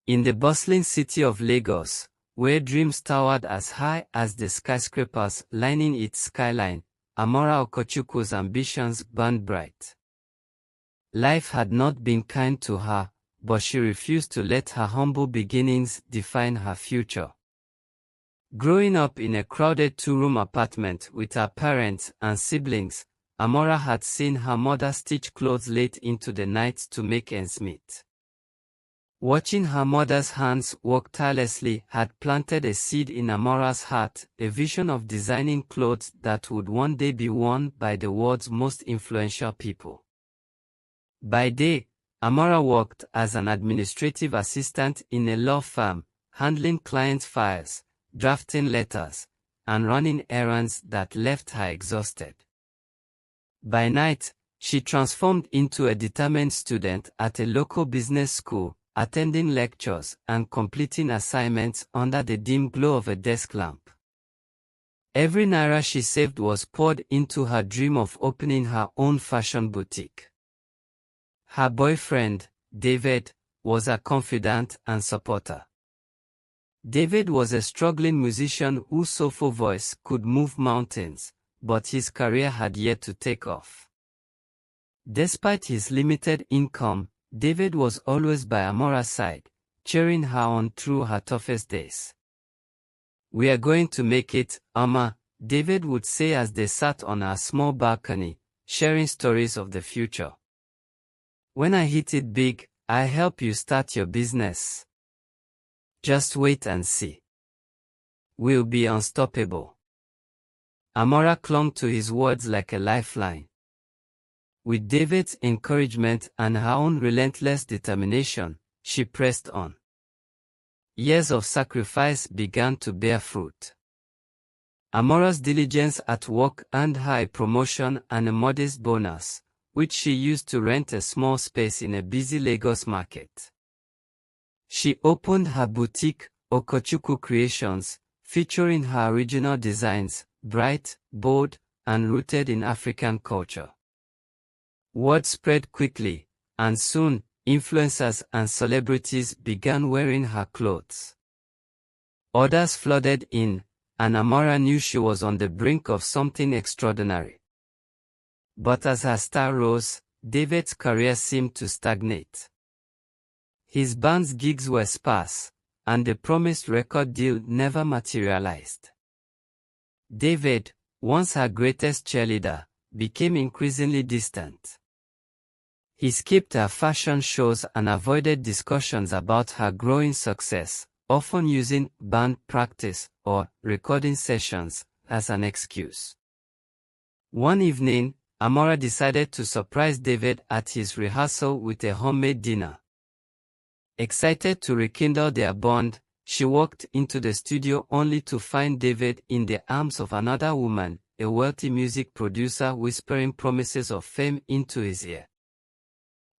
In the bustling city of Lagos, where dreams towered as high as the skyscrapers lining its skyline, Amara Okochukwu's ambitions burned bright. Life had not been kind to her, but she refused to let her humble beginnings define her future. Growing up in a crowded two-room apartment with her parents and siblings, Amara had seen her mother stitch clothes late into the night to make ends meet. Watching her mother's hands work tirelessly had planted a seed in Amara's heart, a vision of designing clothes that would one day be worn by the world's most influential people. By day, Amara worked as an administrative assistant in a law firm, handling client files, drafting letters, and running errands that left her exhausted. By night, she transformed into a determined student at a local business school, attending lectures and completing assignments under the dim glow of a desk lamp. Every naira she saved was poured into her dream of opening her own fashion boutique. Her boyfriend, David, was a confidant and supporter. David was a struggling musician whose soulful voice could move mountains, but his career had yet to take off. Despite his limited income, David was always by Amara's side, cheering her on through her toughest days. "We are going to make it, Amma," David would say as they sat on our small balcony, sharing stories of the future. "When I hit it big, I'll help you start your business. Just wait and see. We'll be unstoppable." Amara clung to his words like a lifeline. With David's encouragement and her own relentless determination, she pressed on. Years of sacrifice began to bear fruit. Amara's diligence at work earned her a promotion and a modest bonus, which she used to rent a small space in a busy Lagos market. She opened her boutique, Okochukwu Creations, featuring her original designs, bright, bold, and rooted in African culture. Word spread quickly, and soon, influencers and celebrities began wearing her clothes. Orders flooded in, and Amara knew she was on the brink of something extraordinary. But as her star rose, David's career seemed to stagnate. His band's gigs were sparse, and the promised record deal never materialized. David, once her greatest cheerleader, became increasingly distant. He skipped her fashion shows and avoided discussions about her growing success, often using band practice or recording sessions as an excuse. One evening, Amara decided to surprise David at his rehearsal with a homemade dinner. Excited to rekindle their bond, she walked into the studio only to find David in the arms of another woman, a wealthy music producer whispering promises of fame into his ear.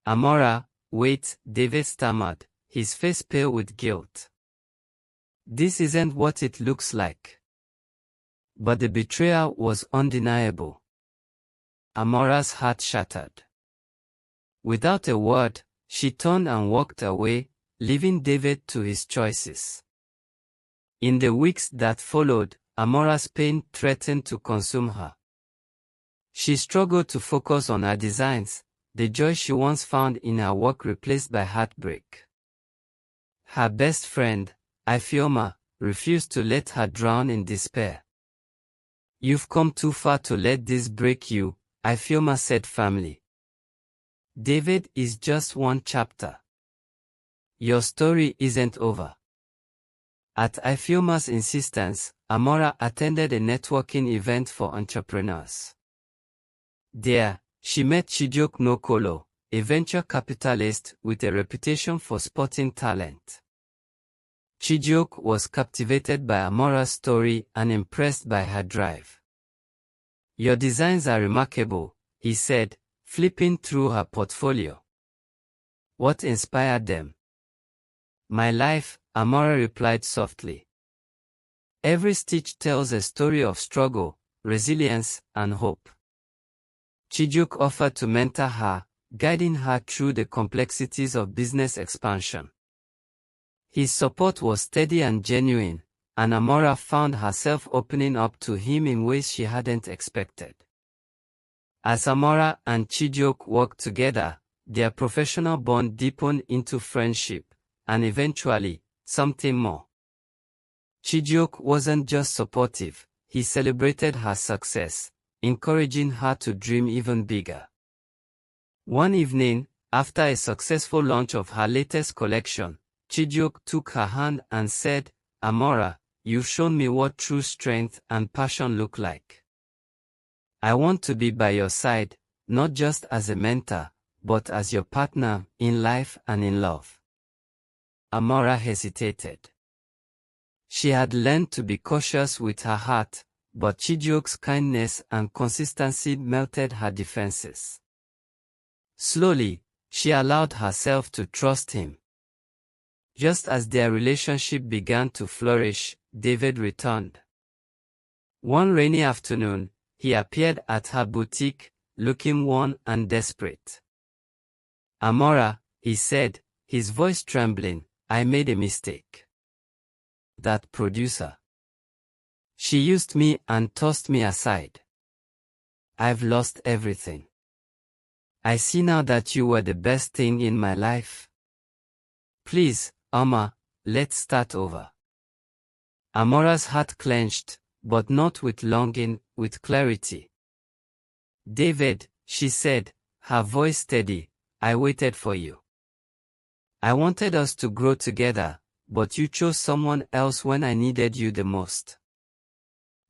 "Amara, wait," David stammered, his face pale with guilt. "This isn't what it looks like." But the betrayal was undeniable. Amara's heart shattered. Without a word, she turned and walked away, leaving David to his choices. In the weeks that followed, Amara's pain threatened to consume her. She struggled to focus on her designs, the joy she once found in her work replaced by heartbreak. Her best friend, Ifeoma, refused to let her drown in despair. "You've come too far to let this break you," Ifeoma said firmly. "David is just one chapter. Your story isn't over." At Ifeoma's insistence, Amara attended a networking event for entrepreneurs. There, she met Chijioke Nokolo, a venture capitalist with a reputation for spotting talent. Chijioke was captivated by Amara's story and impressed by her drive. "Your designs are remarkable," he said, flipping through her portfolio. "What inspired them?" "My life," Amara replied softly. "Every stitch tells a story of struggle, resilience, and hope." Chijioke offered to mentor her, guiding her through the complexities of business expansion. His support was steady and genuine, and Amara found herself opening up to him in ways she hadn't expected. As Amara and Chijioke worked together, their professional bond deepened into friendship, and eventually, something more. Chijioke wasn't just supportive, he celebrated her success, encouraging her to dream even bigger. One evening, after a successful launch of her latest collection, Chijioke took her hand and said, "Amara, you've shown me what true strength and passion look like. I want to be by your side, not just as a mentor, but as your partner in life and in love." Amara hesitated. She had learned to be cautious with her heart, but Chijioke's kindness and consistency melted her defenses. Slowly, she allowed herself to trust him. Just as their relationship began to flourish, David returned. One rainy afternoon, he appeared at her boutique, looking worn and desperate. "Amara," he said, his voice trembling, "I made a mistake. That producer. She used me and tossed me aside. I've lost everything. I see now that you were the best thing in my life. Please, Amma, let's start over." Amara's heart clenched, but not with longing, with clarity. "David," she said, her voice steady, "I waited for you. I wanted us to grow together, but you chose someone else when I needed you the most.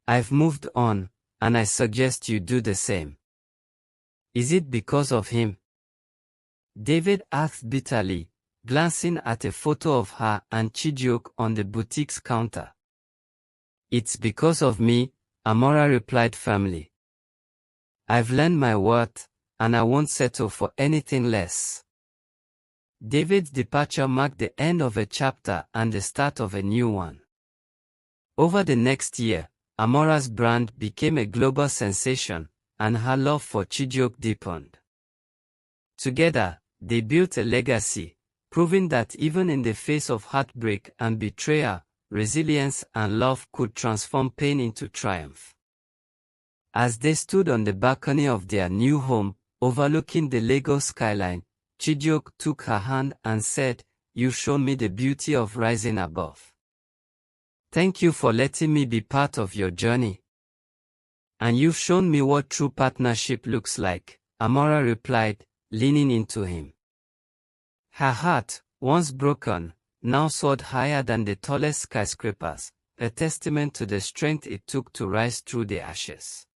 I've moved on, and I suggest you do the same." "Is it because of him?" David asked bitterly, glancing at a photo of her and Chijioke on the boutique's counter. "It's because of me," Amara replied firmly. "I've learned my worth, and I won't settle for anything less." David's departure marked the end of a chapter and the start of a new one. Over the next year, Amara's brand became a global sensation, and her love for Chijioke deepened. Together, they built a legacy, proving that even in the face of heartbreak and betrayal, resilience and love could transform pain into triumph. As they stood on the balcony of their new home, overlooking the Lagos skyline, Chijioke took her hand and said, "You've shown me the beauty of rising above. Thank you for letting me be part of your journey. And you've shown me what true partnership looks like," Amara replied, leaning into him. Her heart, once broken, now soared higher than the tallest skyscrapers, a testament to the strength it took to rise through the ashes.